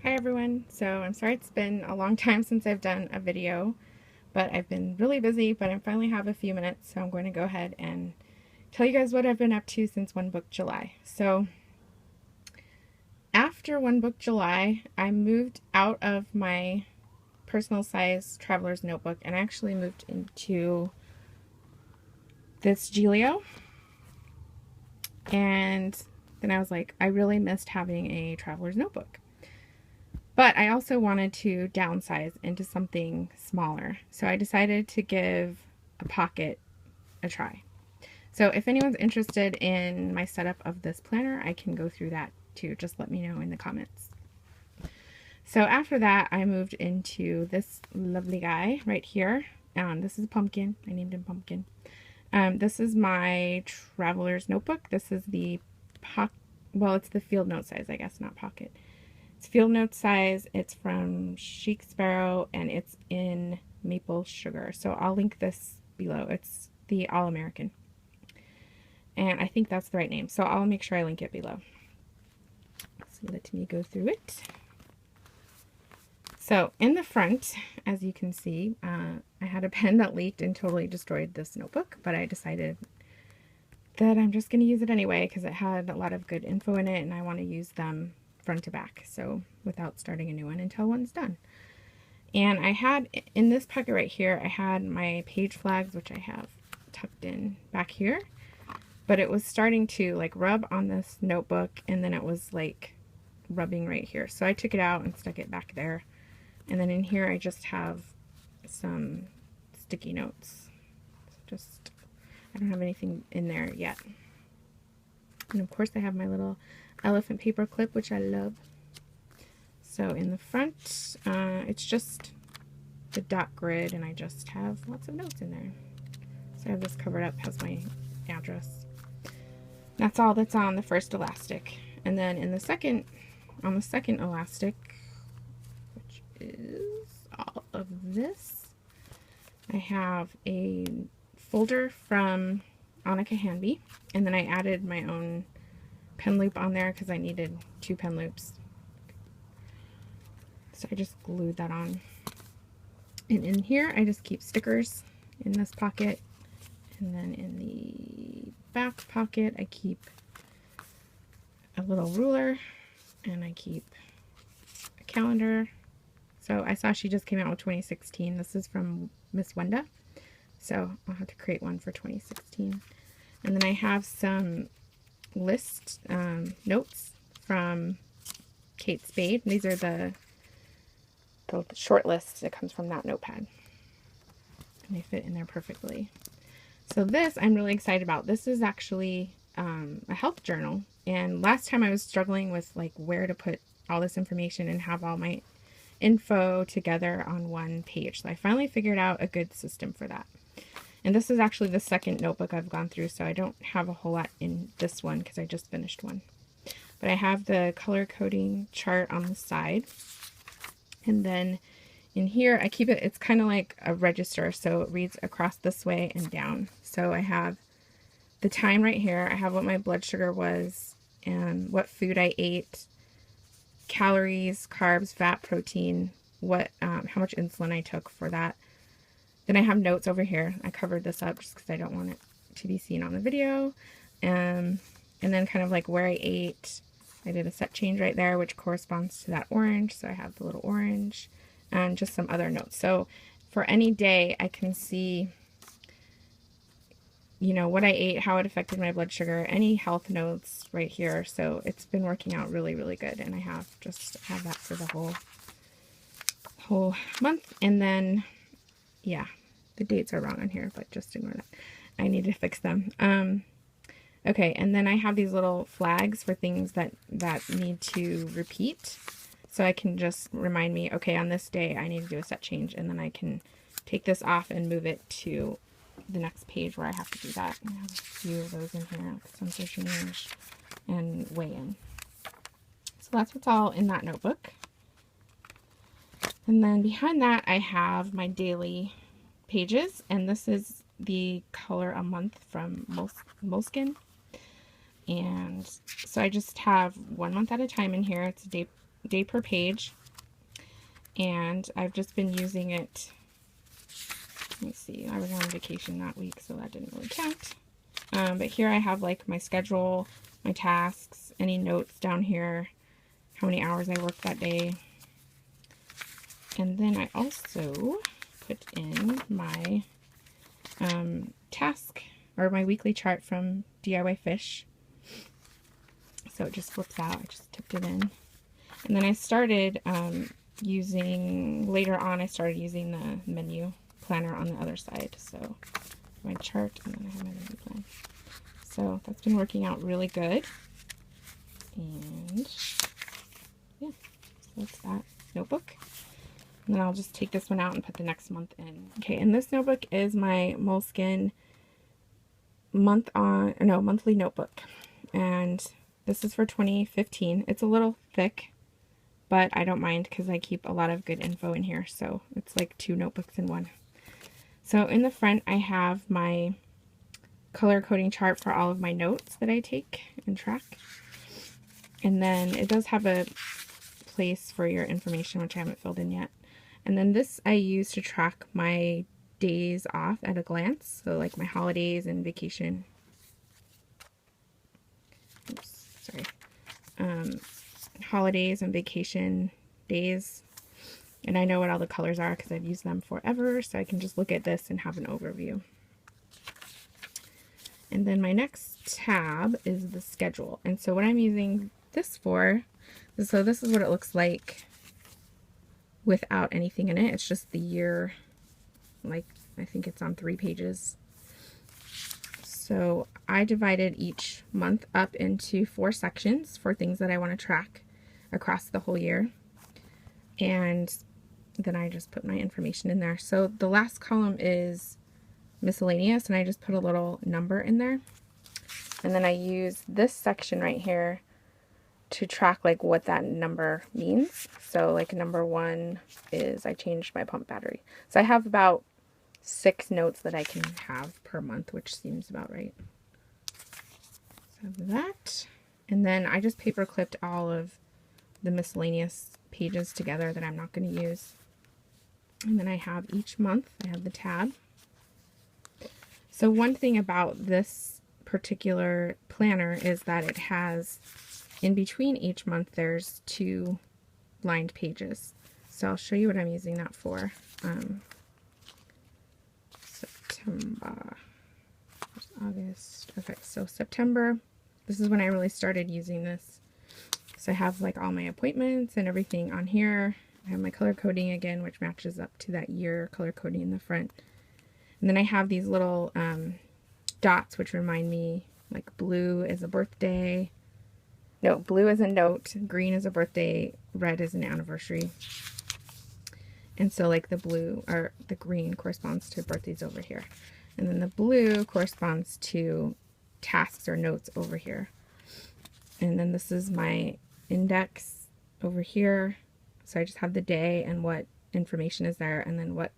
Hi everyone. So I'm sorry it's been a long time since I've done a video, but I've been really busy, but I finally have a few minutes, so I'm going to go ahead and tell you guys what I've been up to since One Book July. So after One Book July, I moved out of my personal size traveler's notebook and actually moved into this Gilio. And then I was like, I really missed having a traveler's notebook. But I also wanted to downsize into something smaller. So I decided to give a pocket a try. So if anyone's interested in my setup of this planner, I can go through that too. Just let me know in the comments. So after that, I moved into this lovely guy right here. This is a pumpkin. I named him Pumpkin. This is my traveler's notebook. This is the it's the field note size, I guess, not pocket. It's field note size. It's from ChicSparrow and it's in maple sugar. So I'll link this below. It's the All American. And I think that's the right name. So I'll make sure I link it below. So let me go through it. So in the front, as you can see, I had a pen that leaked and totally destroyed this notebook, but I decided that I'm just going to use it anyway because it had a lot of good info in it and I want to use them front to back, so without starting a new one until one's done. And I had in this pocket right here, I had my page flags, which I have tucked in back here, but it was starting to like rub on this notebook and then it was like rubbing right here, so I took it out and stuck it back there. And then in here I just have some sticky notes. I don't have anything in there yet. And of course I have my little elephant paper clip, which I love. So in the front, it's just the dot grid, and I just have lots of notes in there. So I have this covered up, has my address. That's all that's on the first elastic. And then in the second, on the second elastic, which is all of this, I have a folder from Annika Hanby, and then I added my own pen loop on there because I needed 2 pen loops. So I just glued that on. And in here I just keep stickers in this pocket, and then in the back pocket I keep a little ruler and I keep a calendar. So I saw she just came out with 2016. This is from Miss Wenda, so I'll have to create one for 2016. And then I have some list notes from Kate Spade. These are the short lists that comes from that notepad, and they fit in there perfectly. So this I'm really excited about. This is actually a health journal, and last time I was struggling with like where to put all this information and have all my info together on one page. So I finally figured out a good system for that. And this is actually the second notebook I've gone through, so I don't have a whole lot in this one because I just finished one. But I have the color coding chart on the side. And then in here, I keep it, it's kind of like a register, so it reads across this way and down. So I have the time right here. I have what my blood sugar was and what food I ate, calories, carbs, fat, protein, what how much insulin I took for that. Then I have notes over here. I covered this up just because I don't want it to be seen on the video. And then kind of like where I ate. I did a set change right there, which corresponds to that orange. So I have the little orange and just some other notes. So for any day, I can see, you know, what I ate, how it affected my blood sugar, any health notes right here. So it's been working out really, really good. And I have that for the whole month. And then, yeah, the dates are wrong on here, but just ignore that. I need to fix them. Okay, and then I have these little flags for things that need to repeat. So I can just remind me, okay, on this day I need to do a set change, and then I can take this off and move it to the next page where I have to do that. I have a few of those in here, some change and weigh in. So that's what's all in that notebook. And then behind that I have my daily pages, and this is the color a month from Moleskine. And so I just have 1 month at a time in here. It's day day per page, and I've just been using it. Let me see, I was on vacation that week, so that didn't really count. But here I have like my schedule, my tasks, any notes down here, how many hours I worked that day. And then I also put in my task or my weekly chart from DIY Fish. So it just flips out. I just tipped it in. And then I started later on I started using the menu planner on the other side. So my chart, and then I have my menu plan. So that's been working out really good. And yeah, so that's that notebook. And then I'll just take this one out and put the next month in. Okay, and this notebook is my Moleskine monthly notebook. And this is for 2015. It's a little thick, but I don't mind because I keep a lot of good info in here. So it's like 2 notebooks in one. So in the front, I have my color coding chart for all of my notes that I take and track. And then it does have a place for your information, which I haven't filled in yet. And then this I use to track my days off at a glance. So like my holidays and vacation. Oops, sorry. Holidays and vacation days. And I know what all the colors are because I've used them forever. So I can just look at this and have an overview. And then my next tab is the schedule. And so what I'm using this for, so this is what it looks like without anything in it. It's just the year, like I think it's on 3 pages. So I divided each month up into 4 sections for things that I want to track across the whole year. And then I just put my information in there. So the last column is miscellaneous, and I just put a little number in there. And then I use this section right here to track like what that number means. So like number 1 is I changed my pump battery. So I have about 6 notes that I can have per month, which seems about right. So that, and then I just paper clipped all of the miscellaneous pages together that I'm not going to use. And then I have each month, I have the tab. So one thing about this particular planner is that it has, in between each month, there's 2 lined pages. So I'll show you what I'm using that for. September, August. Okay, so September, this is when I really started using this. So I have like all my appointments and everything on here. I have my color coding again, which matches up to that year color coding in the front. And then I have these little dots, which remind me, like blue is a birthday. No, blue is a note, green is a birthday, red is an anniversary. And so like the blue, or the green corresponds to birthdays over here. And then the blue corresponds to tasks or notes over here. And then this is my index over here. So I just have the day and what information is there, and then what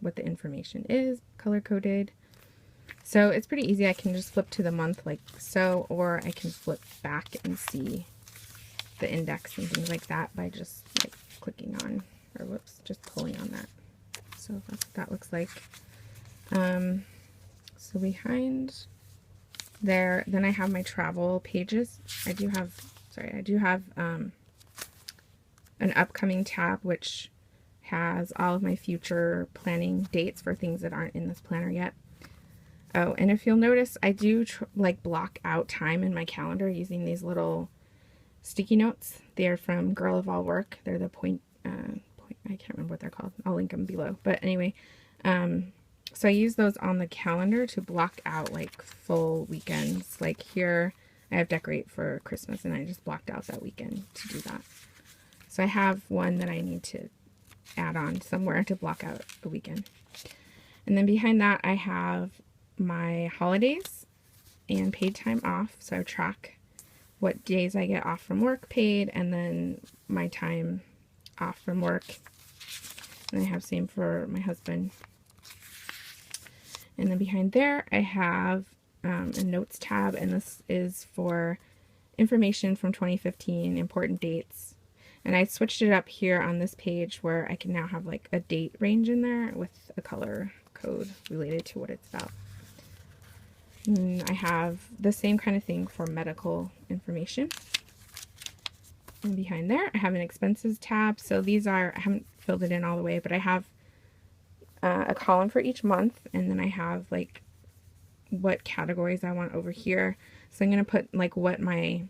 the information is, color coded. So it's pretty easy. I can just flip to the month like so, or I can flip back and see the index and things like that by just like clicking on, or whoops, just pulling on that. So that's what that looks like. So behind there, then I have my travel pages. I do have an upcoming tab which has all of my future planning dates for things that aren't in this planner yet. Oh, and if you'll notice, I do like block out time in my calendar using these little sticky notes. They're from Girl of All Work. They're the point, I can't remember what they're called. I'll link them below. But anyway, so I use those on the calendar to block out like full weekends. Like here, I have decorate for Christmas, and I just blocked out that weekend to do that. So I have one that I need to add on somewhere to block out a weekend. And then behind that, I have my holidays and paid time off. So I track what days I get off from work paid, and then my time off from work. And I have same for my husband. And then behind there, I have a notes tab, and this is for information from 2015, important dates. And I switched it up here on this page where I can now have like a date range in there with a color code related to what it's about. And I have the same kind of thing for medical information. And behind there, I have an expenses tab. So these are, I haven't filled it in all the way, but I have a column for each month, and then I have like what categories I want over here. So I'm going to put like what my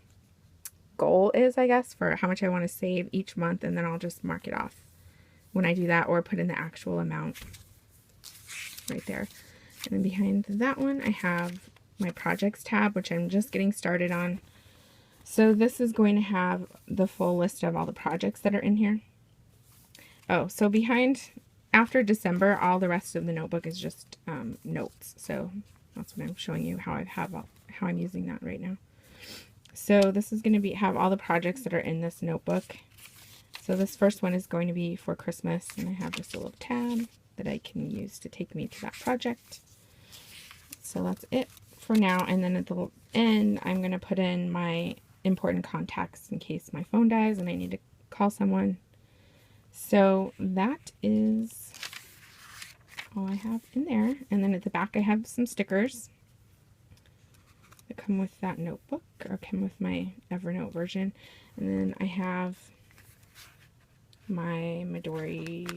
goal is, I guess, for how much I want to save each month, and then I'll just mark it off when I do that, or put in the actual amount right there. And then behind that one, I have my projects tab, which I'm just getting started on. So this is going to have the full list of all the projects that are in here. Oh, so behind, after December, all the rest of the notebook is just notes. So that's what I'm showing you, how how I'm using that right now. So this is going to have all the projects that are in this notebook. So this first one is going to be for Christmas, and I have just a little tab that I can use to take me to that project. So that's it for now, and then at the end I'm going to put in my important contacts in case my phone dies and I need to call someone. So that is all I have in there, and then at the back I have some stickers that come with that notebook, or come with my Evernote version. And then I have my Midori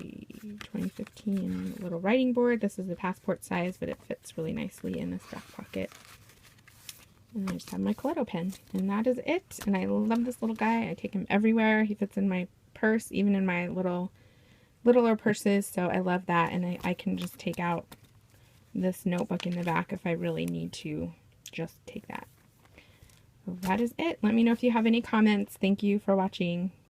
2015 little writing board. This is the passport size, but it fits really nicely in this back pocket. And I just have my Coletto pen, and that is it. And I love this little guy. I take him everywhere. He fits in my purse, even in my littler purses, so I love that. And I can just take out this notebook in the back if I really need to just take that. So that is it. Let me know if you have any comments. Thank you for watching.